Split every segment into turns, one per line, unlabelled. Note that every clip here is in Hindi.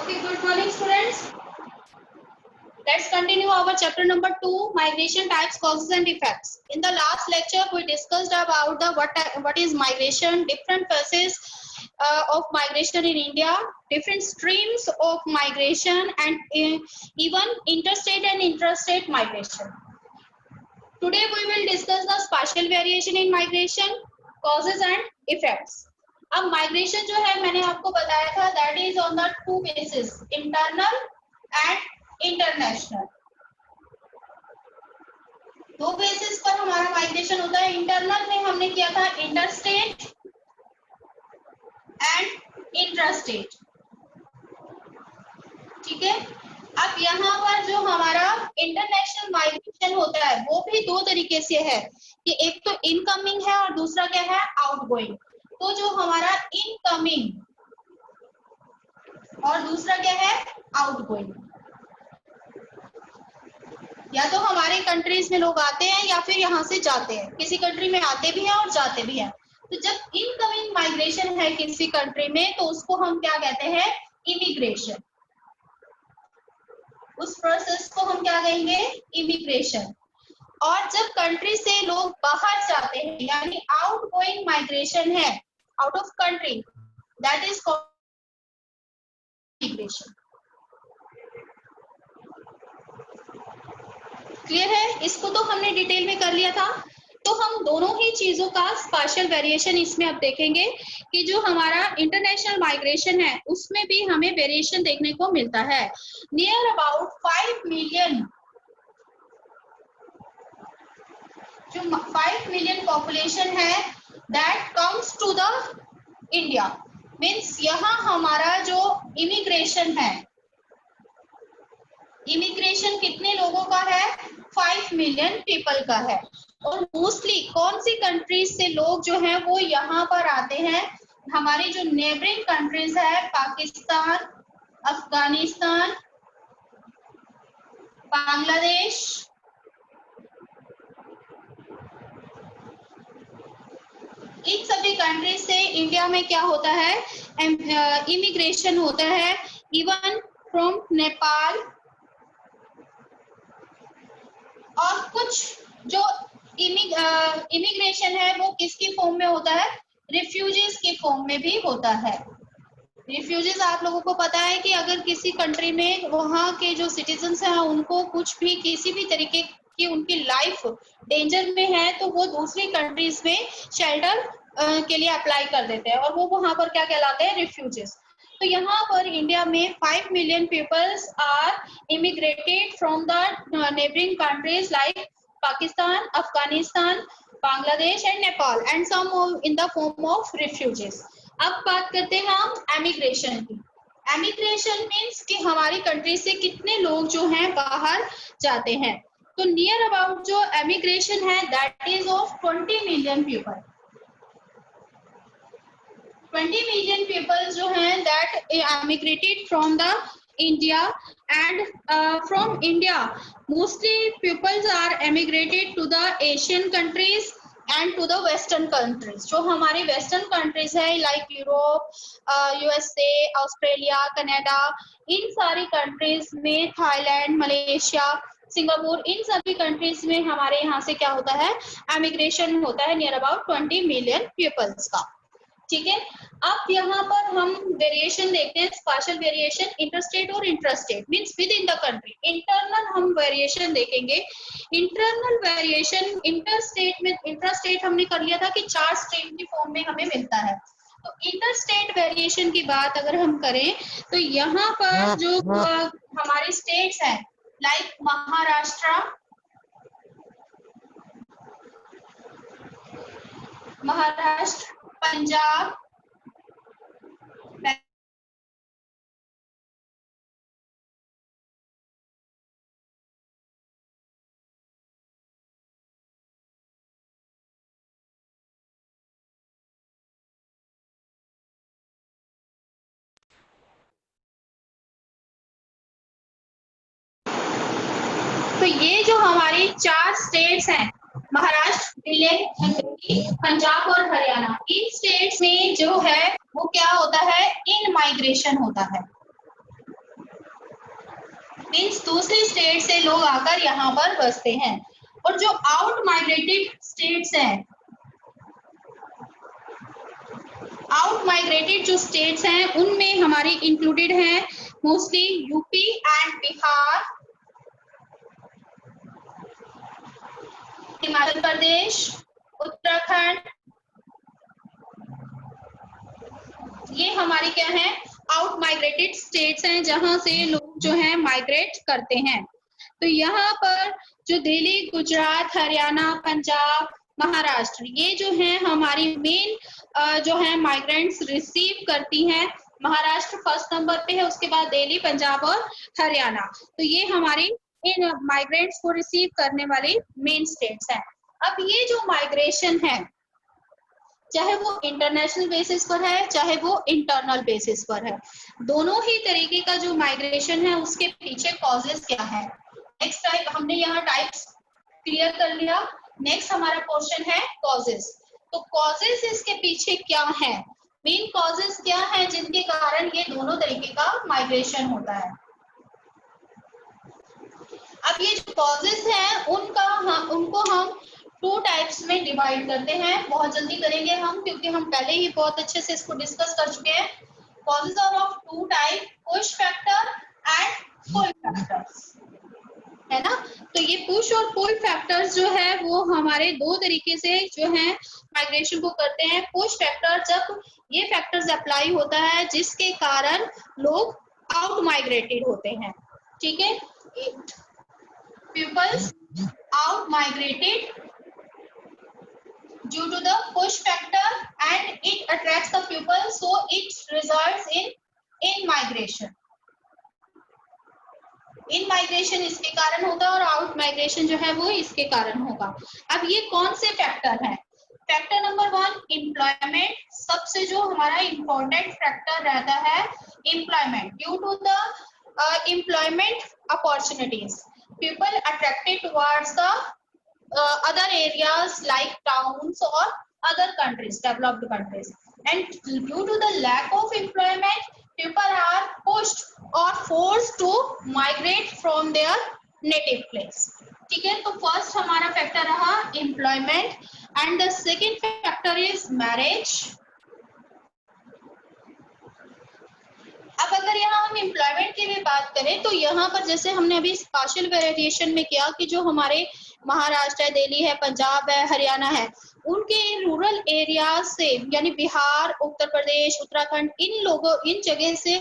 Okay, good morning, students. Let's continue our chapter number 2, migration types, causes and effects. In the last lecture, we discussed about the what is migration, different phases of migration in India, different streams of migration, and even interstate and intrastate migration. Today, we will discuss the spatial variation in migration, causes and effects. अब माइग्रेशन जो है मैंने आपको बताया था that is on the two basis, internal and international. दो बेसिस पर हमारा माइग्रेशन होता है। इंटरनल में हमने किया था इंटरस्टेट एंड इंट्रास्टेट, ठीक है। अब यहाँ पर जो हमारा इंटरनेशनल माइग्रेशन होता है वो भी दो तरीके से है कि एक तो इनकमिंग है और दूसरा क्या है, आउटगोइंग। तो जो हमारा इनकमिंग और दूसरा क्या है, आउटगोइंग। या तो हमारे कंट्रीज में लोग आते हैं या फिर यहाँ से जाते हैं, किसी कंट्री में आते भी हैं और जाते भी हैं। तो जब इनकमिंग माइग्रेशन है किसी कंट्री में तो उसको हम क्या कहते हैं, इमिग्रेशन। उस प्रोसेस को हम क्या कहेंगे, इमिग्रेशन। और जब कंट्री से लोग बाहर जाते हैं यानी आउटगोइंग माइग्रेशन है, out of country, that is called immigration. Clear है? इसको तो हमने डिटेल में कर लिया था। तो हम दोनों ही चीजों का स्पेशल वेरिएशन इसमें अब देखेंगे कि जो हमारा इंटरनेशनल माइग्रेशन है उसमें भी हमें वेरिएशन देखने को मिलता है। नियर अबाउट 5 मिलियन, जो 5 मिलियन पॉपुलेशन है that comes to the India, means यहाँ हमारा जो इमिग्रेशन है, इमिग्रेशन कितने लोगों का है, 5 मिलियन पीपल का है। और मोस्टली कौन सी कंट्रीज से लोग जो हैं वो यहाँ पर आते हैं, हमारी जो नेबरिंग कंट्रीज है, पाकिस्तान, अफगानिस्तान, बांग्लादेश, इन सभी कंट्रीज से इंडिया में क्या होता है, इमिग्रेशन होता है। इवन फ्रॉम नेपाल, और कुछ जो इमिग्रेशन है वो किसकी फॉर्म में होता है, रिफ्यूजीज के फॉर्म में भी होता है। रिफ्यूजीज आप लोगों को पता है कि अगर किसी कंट्री में वहाँ के जो सिटीजन्स हैं उनको कुछ भी किसी भी तरीके की उनकी लाइफ डेंजर में है तो वो दूसरी कंट्रीज में शेल्टर के लिए अप्लाई कर देते हैं और वो वहाँ पर क्या कहलाते हैं, रिफ्यूजीज। तो यहाँ पर इंडिया में 5 million peoples are immigrated from the neighbouring countries like Pakistan, Afghanistan, Bangladesh and Nepal and some in the form of refugees. अब बात करते हैं हम एमिग्रेशन की। एमिग्रेशन मीन्स कि हमारी कंट्री से कितने लोग जो हैं बाहर जाते हैं। तो नियर अबाउट जो एमिग्रेशन है that is of 20 million people. 20 million people जो हैं that emigrated from the India and from India mostly peoples are emigrated to the Asian countries and to the Western countries। जो हमारे Western countries है like Europe, USA, Australia, Canada, इन सारी कंट्रीज में, थाईलैंड, मलेशिया, सिंगापुर, इन सभी कंट्रीज में हमारे यहाँ से क्या होता है, एमिग्रेशन होता है नियर अबाउट 20 मिलियन पीपल्स का, ठीक है। अब यहाँ पर हम वेरिएशन देखते हैं, स्पेशल वेरिएशन इंटरस्टेट और intrastate, means with in the country. Internal हम वेरिएशन देखेंगे। इंटरनल वेरिएशन इंटरस्टेट में, इंट्रास्टेट हमने कर लिया था कि 4 स्ट्रीम की फॉर्म में हमें मिलता है। तो इंटरस्टेट वेरिएशन की बात अगर हम करें तो यहाँ पर जो हमारे स्टेट्स हैं लाइक महाराष्ट्र, पंजाब, तो ये जो हमारी 4 स्टेट्स हैं, महाराष्ट्र, दिल्ली, पंजाब और हरियाणा, इन स्टेट्स में जो है वो क्या होता है, इन माइग्रेशन होता है। मीन्स दूसरी स्टेट से लोग आकर यहाँ पर बसते हैं। और जो आउट माइग्रेटेड स्टेट्स हैं, आउट माइग्रेटेड जो स्टेट्स हैं उनमें हमारी इंक्लूडेड हैं mostly UP and Bihar, Himachal Pradesh, Uttarakhand, ये हमारी क्या है, आउट माइग्रेटेड स्टेट्स हैं जहां से लोग जो हैं माइग्रेट करते हैं। तो यहाँ पर जो दिल्ली, गुजरात, हरियाणा, पंजाब, महाराष्ट्र, ये जो है हमारी मेन जो है माइग्रेंट्स रिसीव करती हैं। महाराष्ट्र फर्स्ट नंबर पे है, उसके बाद दिल्ली, पंजाब और हरियाणा। तो ये हमारी इन माइग्रेंट्स को रिसीव करने वाली मेन स्टेट्स हैं। अब ये जो माइग्रेशन है, चाहे वो इंटरनेशनल बेसिस पर है चाहे वो इंटरनल बेसिस पर है, दोनों ही तरीके का जो माइग्रेशन है उसके पीछे कॉजेस क्या है। नेक्स्ट टाइप हमने यहाँ टाइप्स क्लियर कर लिया। नेक्स्ट हमारा क्वेश्चन है कॉजेस। तो कॉजेस इसके पीछे क्या है, मेन कॉजेस क्या है जिनके कारण ये दोनों तरीके का माइग्रेशन होता है। अब ये जो कॉजेस हैं उनको हम टू टाइप्स में डिवाइड करते हैं। बहुत जल्दी करेंगे हम क्योंकि हम पहले ही बहुत अच्छे से इसको डिस्कस कर चुके हैं। Causes are of two type, push factor and pull factors, है ना। तो ये पुश और पुल फैक्टर्स जो है वो हमारे दो तरीके से जो है माइग्रेशन को करते हैं। पुश फैक्टर, जब ये फैक्टर्स अप्लाई होता है जिसके कारण लोग आउट माइग्रेटेड होते हैं, ठीक है। Peoples out migrated due to the push factor and it attracts the people, so it results in migration. In migration इसके कारण होगा और आउट माइग्रेशन जो है वो इसके कारण होगा। अब ये कौन से फैक्टर हैं? फैक्टर नंबर 1 एम्प्लॉयमेंट, सबसे जो हमारा इंपॉर्टेंट फैक्टर रहता है employment. Due to the employment opportunities, people attracted towards the other areas like towns or other countries, developed countries, and due to the lack of employment people are pushed or forced to migrate from their native place, ठीक है। तो फर्स्ट हमारा फैक्टर रहा employment and the second factor is marriage. अब अगर यहाँ हम एम्प्लॉयमेंट की भी बात करें तो यहाँ पर जैसे हमने अभी पार्शियल वेरिएशन में किया कि जो हमारे महाराष्ट्र है, दिल्ली है, पंजाब है, हरियाणा है, उनके रूरल एरियाज से यानी बिहार, उत्तर प्रदेश, उत्तराखंड, इन जगह से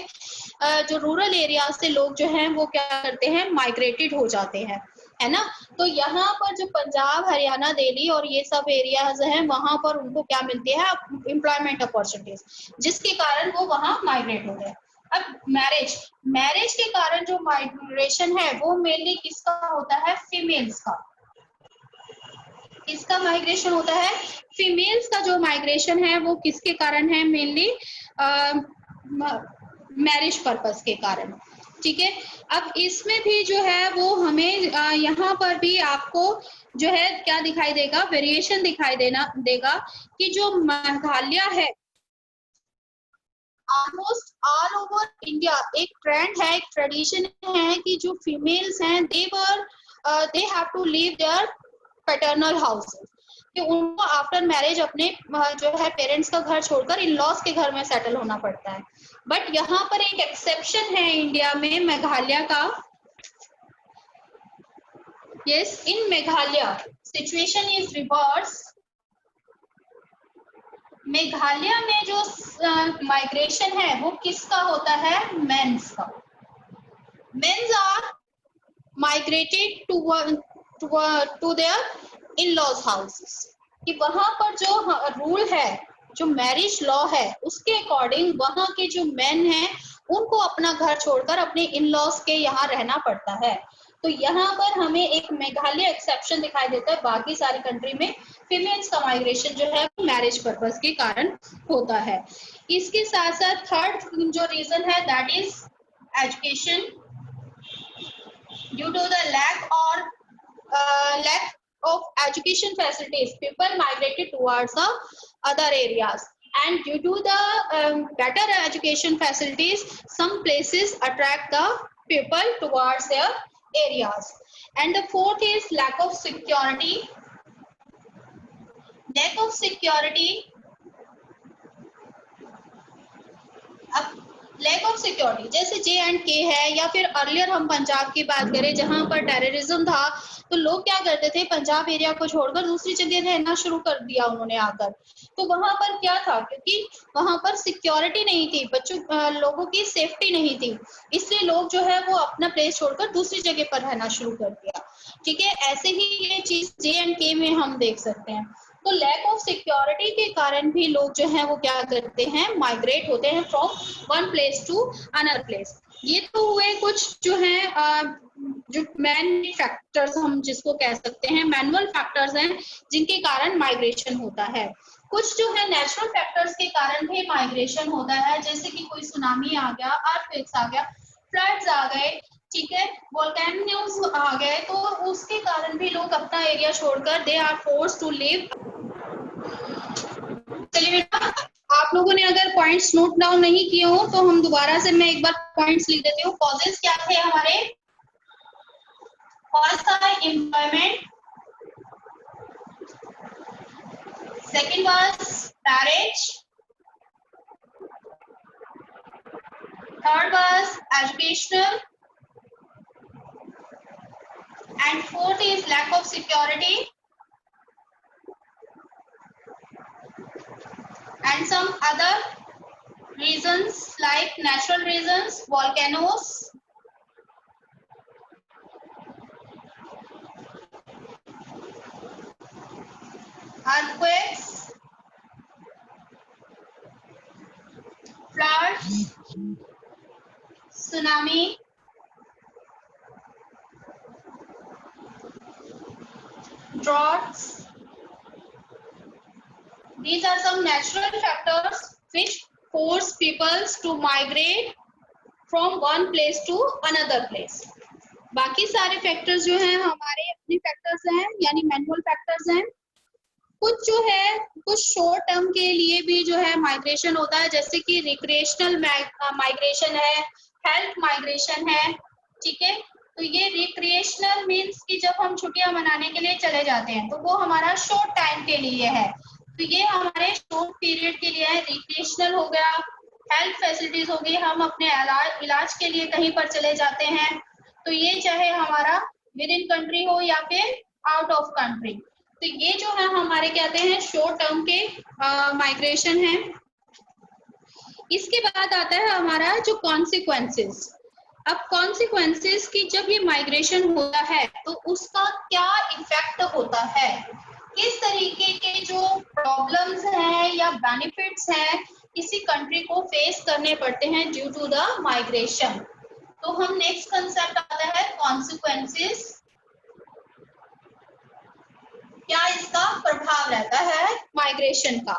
जो रूरल एरियाज से लोग जो हैं वो क्या करते हैं, माइग्रेटेड हो जाते हैं, है ना। तो यहाँ पर जो पंजाब, हरियाणा, दिल्ली और ये सब एरियाज हैं वहां पर उनको क्या मिलती है, एम्प्लॉयमेंट अपॉर्चुनिटीज, जिसके कारण वो वहां माइग्रेट होते हैं। अब मैरिज के कारण जो माइग्रेशन है वो मेनली किसका होता है, फीमेल्स का। किसका माइग्रेशन होता है, फीमेल्स का जो माइग्रेशन है वो किसके कारण है, मेनली मैरिज पर्पस के कारण, ठीक है। अब इसमें भी जो है वो हमें यहाँ पर भी आपको जो है क्या दिखाई देगा, वेरिएशन दिखाई देगा कि जो मेघालय है, ऑलमोस्ट ऑल ओवर इंडिया एक ट्रेंड है, एक ट्रेडिशन है कि जो फीमेल्स हैं they have to leave their paternal house, कि उनको आफ्टर मैरिज अपने जो है पेरेंट्स का घर छोड़कर इन लॉज के घर में सेटल होना पड़ता है। बट यहाँ पर एक एक्सेप्शन है इंडिया में, मेघालय का। Yes, in Meghalaya situation is reverse. Meghalaya में जो माइग्रेशन है वो किसका होता है, मेंस का। Mens are migrated to their in laws houses, कि वहां पर जो रूल है, जो मैरिज लॉ है, उसके अकॉर्डिंग वहां के जो मेन हैं उनको अपना घर छोड़कर अपने इन-लॉज के यहाँ रहना पड़ता है। तो यहाँ पर हमें एक मेघालय एक्सेप्शन दिखाई देता है, बाकी सारी कंट्री में फीमेल्स का माइग्रेशन जो है मैरिज पर्पस के कारण होता है। इसके साथ साथ थर्ड जो रीजन है that is education. Due to the lack of education facilities, people migrated towards the other areas, and due to the better education facilities, some places attract the people towards their areas. And the fourth is lack of security. Lack of security. अब लैक ऑफ सिक्योरिटी जैसे J&K है, या फिर अर्लियर हम पंजाब की बात करें जहां पर टेररिज्म था, तो लोग क्या करते थे, पंजाब एरिया को छोड़कर दूसरी जगह रहना शुरू कर दिया उन्होंने आकर। तो वहां पर क्या था, क्योंकि वहां पर सिक्योरिटी नहीं थी, लोगों की सेफ्टी नहीं थी, इसलिए लोग जो है वो अपना प्लेस छोड़कर दूसरी जगह पर रहना शुरू कर दिया। ठीक है, ऐसे ही ये चीज J&K में हम देख सकते हैं। तो लैक ऑफ सिक्योरिटी के कारण भी लोग जो हैं वो क्या करते हैं, माइग्रेट होते हैं from one place to another place. ये तो हुए कुछ जो हैं जो मैन फैक्टर्स हम जिसको कह सकते हैं, मैनुअल फैक्टर्स हैं जिनके कारण माइग्रेशन होता है। कुछ जो है नेचुरल फैक्टर्स के कारण भी माइग्रेशन होता है, जैसे कि कोई सुनामी आ गया, अर्थक्वेक्स आ गया, फ्लड्स आ गए, ठीक है, वोल्केनोज आ गए, तो उसके कारण भी लोग अपना एरिया छोड़कर they are forced to live. चलिए बेटा, आप लोगों ने अगर पॉइंट्स नोट डाउन नहीं किए हो तो हम दोबारा से मैं एक बार पॉइंट्स लिख देती हूँ। कॉजेस क्या थे हमारे? फर्स्ट था employment, second was marriage, third was educational, and fourth is lack of security, and some other reasons like natural reasons, volcanoes, earthquakes, floods, tsunami, droughts. These are some natural factors which force people to migrate from one place to another place. बाकी सारे फैक्टर्स जो हैं हमारे अपने फैक्टर्स हैं, यानी मैनुअल फैक्टर्स हैं। कुछ जो है कुछ शॉर्ट टर्म के लिए भी जो है माइग्रेशन होता है, जैसे कि रिक्रिएशनल माइग्रेशन है, हेल्थ माइग्रेशन है। ठीक है, तो ये रिक्रिएशनल मीन्स कि जब हम छुट्टियां मनाने के लिए चले जाते हैं तो वो हमारा शॉर्ट टाइम के लिए है, तो ये हमारे शॉर्ट पीरियड के लिए है। रिक्रिएशनल हो गया, हेल्थ फैसिलिटीज हो गई, हम अपने इलाज के लिए कहीं पर चले जाते हैं, तो ये चाहे हमारा विद इन कंट्री हो या फिर आउट ऑफ कंट्री, तो ये जो है हमारे कहते हैं शॉर्ट टर्म के माइग्रेशन है। इसके बाद आता है हमारा जो कॉन्सिक्वेंसेस। अब कॉन्सिक्वेंसेस की जब ये माइग्रेशन होता है तो उसका क्या इफेक्ट होता है, किस तरीके के जो प्रॉब्लम्स हैं या बेनिफिट्स हैं किसी कंट्री को फेस करने पड़ते हैं ड्यू टू द माइग्रेशन। तो हम नेक्स्ट कंसेप्ट आता है कॉन्सिक्वेंसेस, क्या इसका प्रभाव रहता है माइग्रेशन का।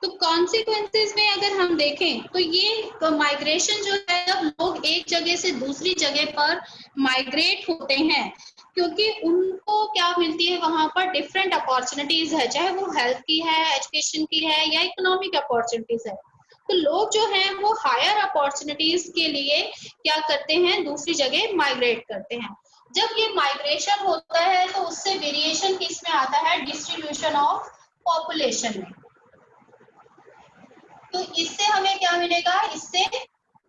तो कॉन्सिक्वेंसेस में अगर हम देखें तो ये माइग्रेशन जो है, जब लोग एक जगह से दूसरी जगह पर माइग्रेट होते हैं, क्योंकि उनको क्या मिलती है वहां पर डिफरेंट अपॉर्चुनिटीज है, चाहे वो हेल्थ की है, एजुकेशन की है या इकोनॉमिक अपॉर्चुनिटीज है, तो लोग जो हैं वो हायर अपॉर्चुनिटीज के लिए क्या करते हैं, दूसरी जगह माइग्रेट करते हैं। जब ये माइग्रेशन होता है तो उससे वेरिएशन किस में आता है, डिस्ट्रीब्यूशन ऑफ पॉपुलेशन में। तो इससे हमें क्या मिलेगा, इससे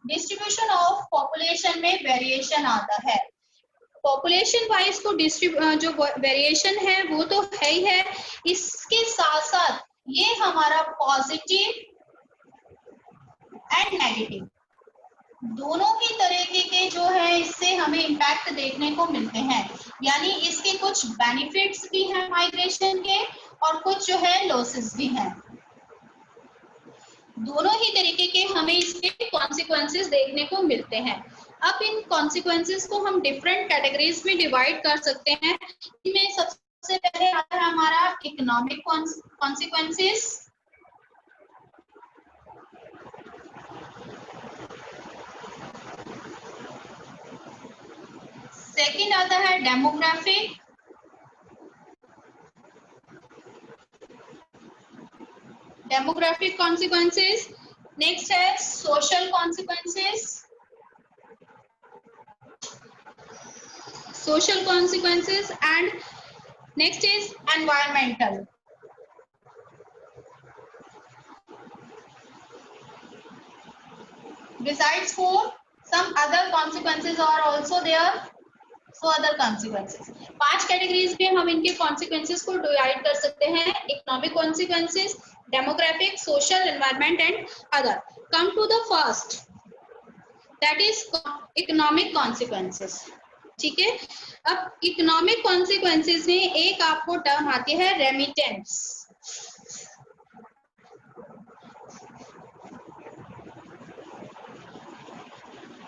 डिस्ट्रीब्यूशन ऑफ पॉपुलेशन में वेरिएशन आता है। पॉपुलेशन वाइज तो जो वेरिएशन है वो तो है ही है, इसके साथ साथ ये हमारा पॉजिटिव एंड नेगेटिव दोनों ही तरीके के जो है इससे हमें इम्पैक्ट देखने को मिलते हैं, यानी इसके कुछ बेनिफिट्स भी हैं माइग्रेशन के और कुछ जो है लॉसेस भी हैं। दोनों ही तरीके के हमें इसके कॉन्सिक्वेंसेस देखने को मिलते हैं। अब इन कॉन्सिक्वेंसेस को हम डिफरेंट कैटेगरीज में डिवाइड कर सकते हैं। इनमें सबसे पहले आता है हमारा इकोनॉमिक कॉन्सिक्वेंसेस, सेकंड आता है डेमोग्राफिक, कॉन्सिक्वेंसेस, नेक्स्ट है social consequences, social consequences, and next is environmental. Besides four, some other consequences are also there. So other consequences, 5 categories में हम इनके consequences को डिवाइड कर सकते हैं. Economic consequences, demographic, social, environment and other. Come to the first, that is economic consequences. ठीक है. अब इकोनॉमिक consequences में एक आपको टर्म आती है रेमिटेंस.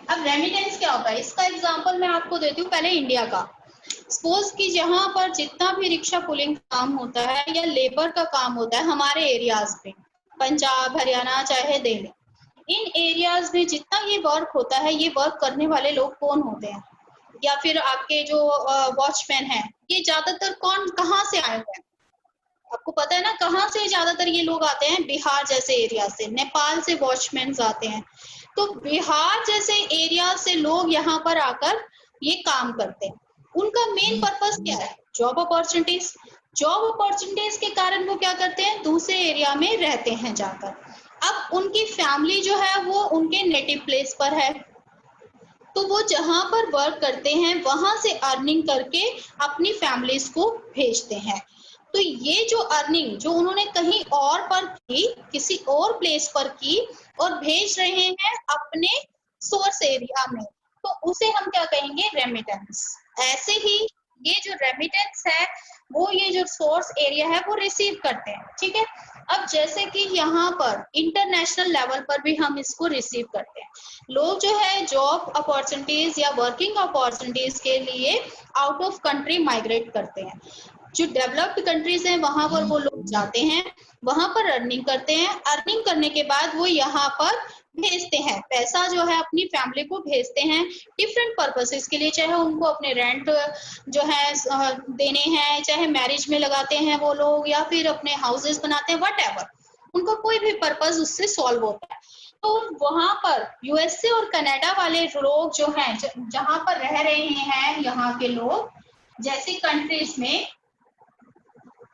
अब रेमिटेंस क्या होता है, इसका एग्जांपल मैं आपको देती हूँ पहले इंडिया का. सपोज कि जहां पर जितना भी रिक्शा पुलिंग काम होता है या लेबर का काम होता है हमारे एरियाज पे, पंजाब, हरियाणा, चाहे दिल्ली, इन एरियाज में जितना ये वर्क होता है, ये वर्क करने वाले लोग कौन होते हैं, या फिर आपके जो वॉचमैन हैं, ये ज्यादातर कौन कहाँ से आए हुए हैं? आपको पता है ना कहाँ से ज्यादातर ये लोग आते हैं? बिहार जैसे एरिया से, नेपाल से वॉचमैन आते हैं. तो बिहार जैसे एरिया से लोग यहाँ पर आकर ये काम करते हैं. उनका मेन पर्पस क्या है? Job opportunities. जॉब अपॉर्चुनिटीज के कारण वो क्या करते हैं? दूसरे एरिया में रहते हैं जाकर. अब उनकी फैमिली जो है वो उनके नेटिव प्लेस पर है, तो वो जहां पर वर्क करते हैं वहां से अर्निंग करके अपनी फैमिलीज को भेजते हैं. तो ये जो अर्निंग जो उन्होंने कहीं और पर की, किसी और प्लेस पर की और भेज रहे हैं अपने सोर्स एरिया में, तो उसे हम क्या कहेंगे? रेमिटेंस. ऐसे ही ये जो रेमिटेंस है वो ये जो सोर्स एरिया है वो रिसीव करते हैं. ठीक है. अब जैसे कि यहाँ पर इंटरनेशनल लेवल पर भी हम इसको रिसीव करते हैं. लोग जो है जॉब अपॉर्चुनिटीज या वर्किंग अपॉर्चुनिटीज के लिए आउट ऑफ कंट्री माइग्रेट करते हैं. जो डेवलप्ड कंट्रीज हैं वहां पर वो लोग जाते हैं, वहां पर अर्निंग करते हैं. अर्निंग करने के बाद वो यहाँ पर भेजते हैं, पैसा जो है अपनी फैमिली को भेजते हैं डिफरेंट पर्पसेस के लिए, चाहे उनको अपने रेंट जो है देने हैं, चाहे मैरिज में लगाते हैं वो लोग, या फिर अपने हाउसेस बनाते हैं, व्हाटएवर उनको कोई भी पर्पस उससे सॉल्व होता है. तो वहां पर यूएसए और कनाडा वाले लोग जो हैं जहां पर रह रहे हैं यहाँ के लोग, जैसी कंट्रीज में,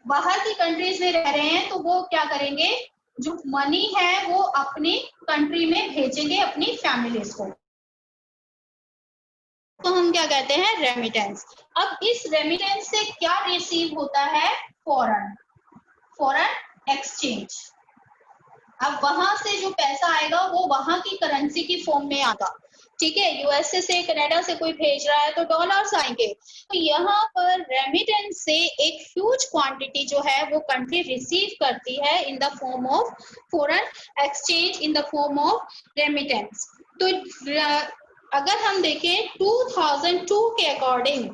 बाहर की कंट्रीज में रह रहे हैं, तो वो क्या करेंगे? जो मनी है वो अपनी कंट्री में भेजेंगे अपनी फैमिलीज को, तो हम क्या कहते हैं? रेमिटेंस. अब इस रेमिटेंस से क्या रिसीव होता है? Foreign exchange. अब वहां से जो पैसा आएगा वो वहां की करेंसी की फॉर्म में आएगा. ठीक है. यूएसए से कनाडा से कोई भेज रहा है तो डॉलर्स आएंगे. तो यहाँ पर रेमिटेंस से एक ह्यूज क्वांटिटी जो है वो कंट्री रिसीव करती है इन the form of foreign exchange, in the form of remittance. तो अगर हम देखें 2002 के अकॉर्डिंग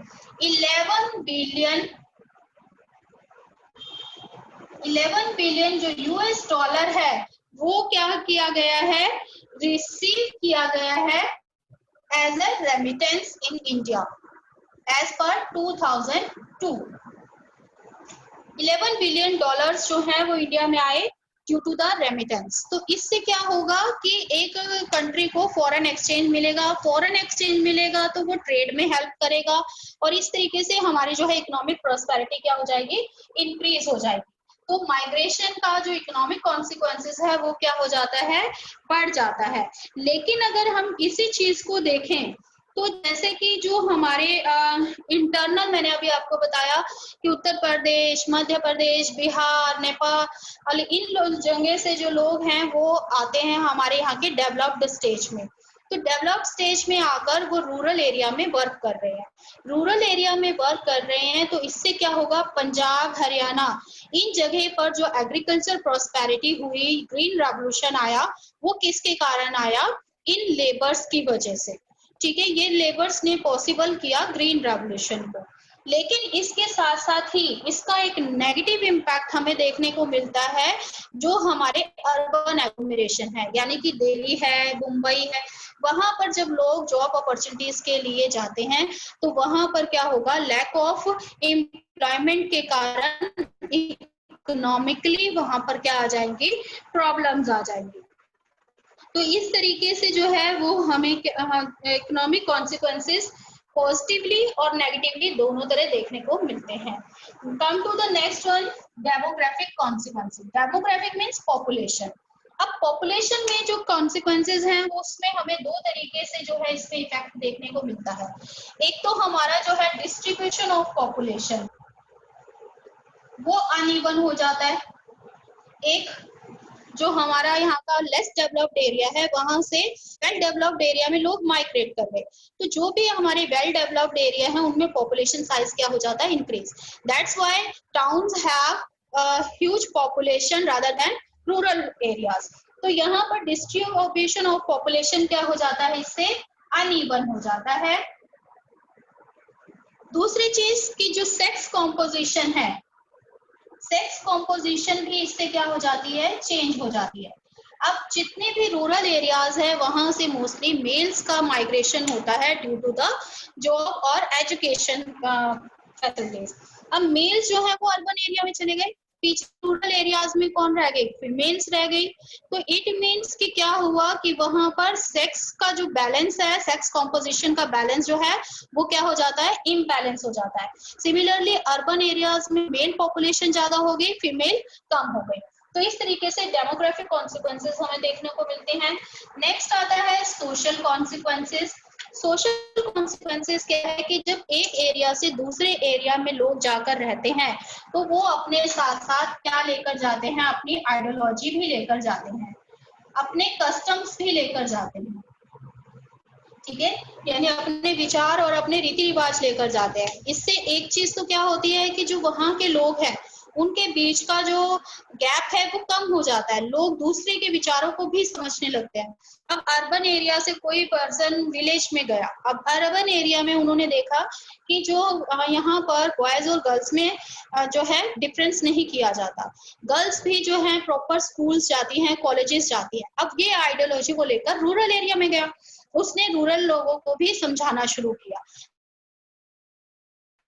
11 बिलियन जो यूएस डॉलर है वो क्या किया गया है? रिसीव किया गया है as a remittance in India as per 2002. 11 billion dollars जो है वो इंडिया में आए ड्यू टू द रेमिटेंस. तो इससे क्या होगा कि एक कंट्री को फॉरेन एक्सचेंज मिलेगा. फॉरेन एक्सचेंज मिलेगा तो वो ट्रेड में हेल्प करेगा, और इस तरीके से हमारी जो है इकोनॉमिक प्रॉस्पेरिटी क्या हो जाएगी? इंक्रीज हो जाएगी. तो माइग्रेशन का जो इकोनॉमिक कॉन्सिक्वेंसेस है वो क्या हो जाता है? बढ़ जाता है. लेकिन अगर हम इसी चीज को देखें तो जैसे कि जो हमारे इंटरनल, मैंने अभी आपको बताया कि उत्तर प्रदेश, मध्य प्रदेश, बिहार, नेपाल, इन जगह से जो लोग हैं वो आते हैं हमारे यहाँ के डेवलप्ड स्टेज में. तो डेवलप्ड स्टेज में आकर वो रूरल एरिया में वर्क कर रहे हैं. रूरल एरिया में वर्क कर रहे हैं तो इससे क्या होगा? पंजाब, हरियाणा, इन जगह पर जो एग्रीकल्चर प्रॉस्पेरिटी हुई, ग्रीन रेवोल्यूशन आया, वो किसके कारण आया? इन लेबर्स की वजह से. ठीक है. ये लेबर्स ने पॉसिबल किया ग्रीन रेवोल्यूशन को. लेकिन इसके साथ साथ ही इसका एक नेगेटिव इम्पैक्ट हमें देखने को मिलता है जो हमारे अर्बन एग्लोमरेशन है, यानी कि दिल्ली है, मुंबई है, वहां पर जब लोग जॉब अपॉर्चुनिटीज के लिए जाते हैं तो वहां पर क्या होगा? लैक ऑफ एम्प्लॉयमेंट के कारण इकोनॉमिकली वहां पर क्या आ जाएंगी? प्रॉब्लम्स आ जाएंगी. तो इस तरीके से जो है वो हमें इकोनॉमिक कॉन्सिक्वेंसेस पॉजिटिवली और नेगेटिवली दोनों तरह देखने को मिलते हैं। Come to the next one, demographic consequences. Demographic means population. अब पॉपुलेशन में जो कॉन्सिक्वेंसेस हैं वो उसमें हमें दो तरीके से जो है इसमें इफेक्ट देखने को मिलता है। एक तो हमारा जो है डिस्ट्रीब्यूशन ऑफ पॉपुलेशन वो अनइवन हो जाता है। एक जो हमारा यहाँ का लेस डेवलप्ड एरिया है वहां से वेल डेवलप्ड एरिया में लोग माइग्रेट कर गए, तो जो भी हमारे वेल डेवलप्ड एरिया है उनमें पॉपुलेशन साइज क्या हो जाता है, increase. That's why towns have huge population rather than rural areas. तो यहाँ पर डिस्ट्रीब्यूशन ऑफ पॉपुलेशन क्या हो जाता है, इससे अनइवन हो जाता है। दूसरी चीज की जो सेक्स कॉम्पोजिशन है, सेक्स कॉम्पोजिशन भी इससे क्या हो जाती है, चेंज हो जाती है। अब जितने भी रूरल एरियाज है वहां से मोस्टली मेल्स का माइग्रेशन होता है ड्यू टू द जॉब और एजुकेशन फैसिलिटीज। अब मेल्स जो है वो अर्बन एरिया में चले गए, पीछे रूरल एरियाज में कौन रह गई, फीमेल्स रह गई। तो इट मीन्स कि क्या हुआ कि वहां पर सेक्स का जो बैलेंस है, सेक्स कॉम्पोजिशन का बैलेंस जो है वो क्या हो जाता है, इम्बैलेंस हो जाता है। सिमिलरली अर्बन एरियाज में मेल पॉपुलेशन ज्यादा हो गई, फीमेल कम हो गई। तो इस तरीके से डेमोग्राफिक कॉन्सिक्वेंसेस हमें देखने को मिलते हैं। नेक्स्ट आता है सोशल कॉन्सिक्वेंसेस। सोशल कॉन्सिक्वेंसेस क्या है कि जब एक एरिया से दूसरे एरिया में लोग जाकर रहते हैं तो वो अपने साथ साथ क्या लेकर जाते हैं, अपनी आइडियोलॉजी भी लेकर जाते हैं, अपने कस्टम्स भी लेकर जाते हैं, ठीक है, यानी अपने विचार और अपने रीति रिवाज लेकर जाते हैं। इससे एक चीज तो क्या होती है कि जो वहां के लोग हैं उनके बीच का जो गैप है वो कम हो जाता है, लोग दूसरे के विचारों को भी समझने लगते हैं। अब अर्बन एरिया से कोई पर्सन विलेज में गया, अब अर्बन एरिया में उन्होंने देखा कि जो यहाँ पर बॉयज और गर्ल्स में जो है डिफरेंस नहीं किया जाता, गर्ल्स भी जो है प्रॉपर स्कूल्स जाती हैं, कॉलेजेस जाती हैं। अब ये आइडियोलॉजी को लेकर रूरल एरिया में गया, उसने रूरल लोगों को भी समझाना शुरू किया।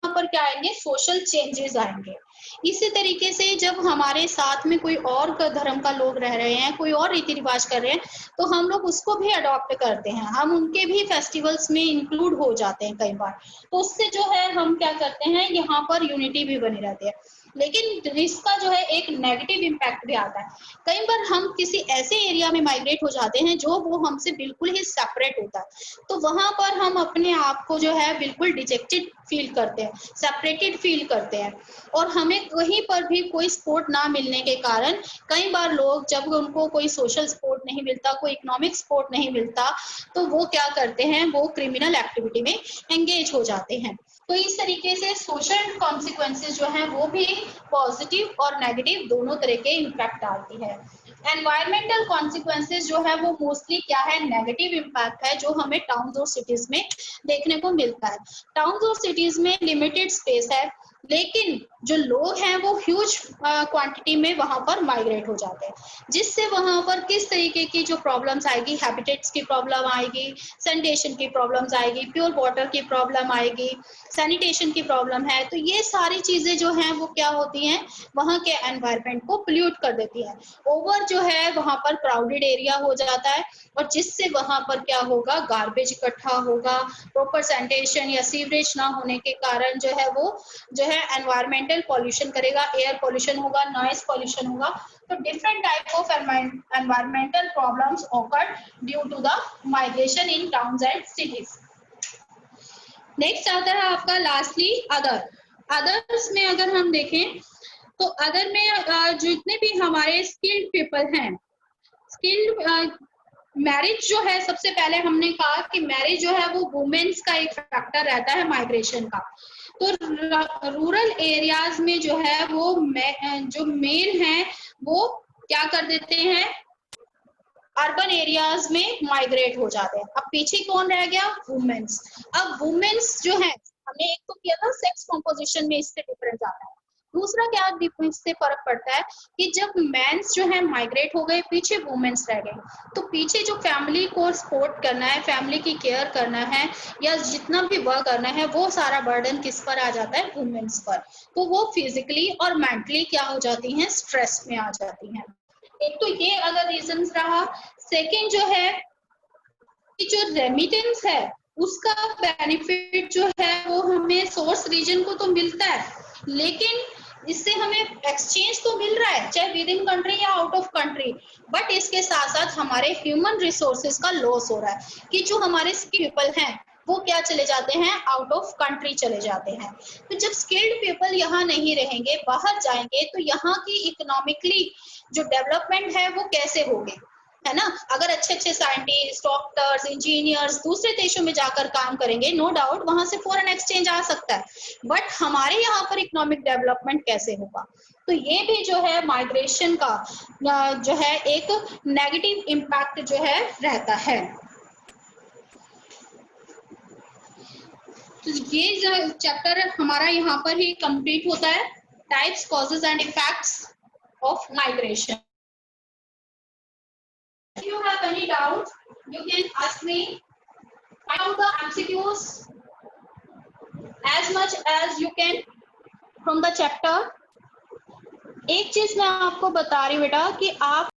यहाँ पर क्या आएंगे, सोशल चेंजेस आएंगे। इसी तरीके से जब हमारे साथ में कोई और धर्म का लोग रह रहे हैं, कोई और रीति रिवाज कर रहे हैं, तो हम लोग उसको भी अडॉप्ट करते हैं, हम उनके भी फेस्टिवल्स में इंक्लूड हो जाते हैं कई बार। तो उससे जो है हम क्या करते हैं, यहाँ पर यूनिटी भी बनी रहती है। लेकिन इसका जो है एक नेगेटिव इम्पैक्ट भी आता है। कई बार हम किसी ऐसे एरिया में माइग्रेट हो जाते हैं जो वो हमसे बिल्कुल ही सेपरेट होता है, तो वहां पर हम अपने आप को जो है बिल्कुल डिजेक्टेड फील करते हैं, सेपरेटेड फील करते हैं। और हमें कहीं पर भी कोई सपोर्ट ना मिलने के कारण कई बार लोग, जब उनको कोई सोशल सपोर्ट नहीं मिलता, कोई इकोनॉमिक सपोर्ट नहीं मिलता, तो वो क्या करते हैं, वो क्रिमिनल एक्टिविटी में एंगेज हो जाते हैं। तो इस तरीके से सोशल कॉन्सिक्वेंसेस जो है वो भी पॉजिटिव और नेगेटिव दोनों तरह के इम्पैक्ट डालती है। एनवायरमेंटल कॉन्सिक्वेंसेस जो है वो मोस्टली क्या है, नेगेटिव इम्पैक्ट है, जो हमें टाउन्स और सिटीज में देखने को मिलता है। टाउन्स और सिटीज में लिमिटेड स्पेस है, लेकिन जो लोग हैं वो ह्यूज क्वांटिटी में वहां पर माइग्रेट हो जाते हैं, जिससे वहां पर किस तरीके की जो प्रॉब्लम्स आएगी, हैबिटेट्स की प्रॉब्लम आएगी, सैनिटेशन की प्रॉब्लम्स आएगी, प्योर वाटर की प्रॉब्लम आएगी, सैनिटेशन की प्रॉब्लम है। तो ये सारी चीजें जो हैं वो क्या होती हैं, वहां के एनवायरनमेंट को पोल्यूट कर देती है। ओवर जो है वहां पर क्राउडेड एरिया हो जाता है, और जिससे वहां पर क्या होगा, गार्बेज इकट्ठा होगा, प्रॉपर सैनिटेशन या सीवरेज ना होने के कारण जो है वो जो है एनवायरमेंटल पॉल्यूशन करेगा, एयर पॉल्यूशन होगा, नॉइज पॉल्यूशन होगा। तो different type of environmental problems occur due to the migration in towns and cities. Next आता है आपका लास्टली अदर। अदर्स में अगर हम देखें तो अदर में जितने भी हमारे स्किल्ड पीपल हैं, स्किल्ड मैरिज जो है, सबसे पहले हमने कहा कि मैरिज जो है वो वुमेन्स का एक फैक्टर रहता है माइग्रेशन का। तो रूरल एरियाज में जो है वो जो मेल हैं वो क्या कर देते हैं, अर्बन एरियाज में माइग्रेट हो जाते हैं। अब पीछे कौन रह गया, वुमेन्स। अब वुमेन्स जो है, हमने एक तो किया था सेक्स कॉम्पोजिशन में इससे डिफरेंस आता है, दूसरा क्या इससे फर्क पड़ता है कि जब मेंस जो है माइग्रेट हो गए, पीछे वुमेन्स रह गए, तो पीछे जो फैमिली को सपोर्ट करना है, फैमिली की केयर करना है, या जितना भी वर्क करना है, वो सारा बर्डन किस पर आ जाता है, वुमेन्स पर। तो वो फिजिकली और मेंटली क्या हो जाती हैं, स्ट्रेस में आ जाती हैं। एक तो ये अगर रीजन रहा। सेकेंड जो है कि जो रेमिटेंस है उसका बेनिफिट जो है वो हमें सोर्स रीजन को तो मिलता है, लेकिन इससे हमें एक्सचेंज तो मिल रहा है, चाहे विद इन कंट्री या आउट ऑफ कंट्री, बट इसके साथ साथ हमारे ह्यूमन रिसोर्सेज का लॉस हो रहा है कि जो हमारे पीपल हैं वो क्या चले जाते हैं, आउट ऑफ कंट्री चले जाते हैं। तो जब स्किल्ड पीपल यहाँ नहीं रहेंगे, बाहर जाएंगे, तो यहाँ की इकोनॉमिकली जो डेवलपमेंट है वो कैसे होगी, है ना। अगर अच्छे अच्छे साइंटिस्ट, डॉक्टर्स, इंजीनियर्स दूसरे देशों में जाकर काम करेंगे, नो डाउट वहां से फॉरेन एक्सचेंज आ सकता है, बट हमारे यहाँ पर इकोनॉमिक डेवलपमेंट कैसे होगा। तो ये भी जो है माइग्रेशन का जो है एक नेगेटिव इम्पैक्ट जो है रहता है। तो ये जो चैप्टर हमारा यहाँ पर ही कंप्लीट होता है, types, causes and effects of migration. If you have any doubt, you can ask me. Find out the MCQs as much as you can from the chapter. एक चीज मैं आपको बता रही हूँ बेटा कि आप